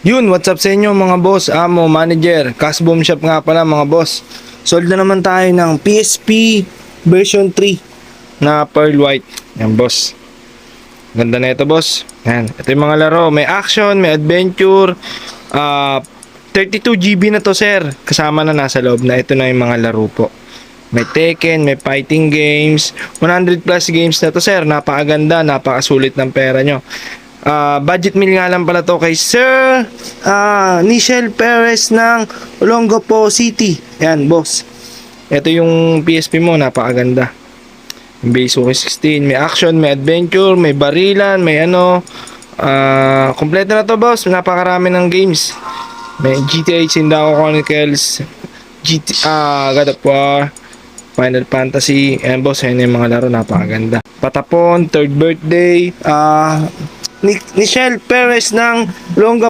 Yun, what's up sa inyo mga boss, amo, manager, Cash Boom Shop nga pala mga boss. Sold na naman tayo ng PSP version 3 na Pearl White. Yan boss. Ganda na ito boss. Yan, ito yung mga laro. May action, may adventure. 32 GB na to sir. Kasama na nasa loob na. Ito na yung mga laro po. May Tekken, may fighting games. 100 plus games na to sir. Napakaganda, napakasulit ng pera nyo. Budget meal nga lang pala to kay Sir Nichelle Perez ng Olongapo City. Yan boss. Ito yung PSP mo, napakaganda. Base okay 16, may action, may adventure, may barilan, may ano. Kompleto na to boss, napakarami ng games. May GTA Sindako Chronicles, God of War, Final Fantasy. Ayan boss, ayan yung mga laro, napakaganda. Patapon, third birthday, Nichelle Perez ng Olongapo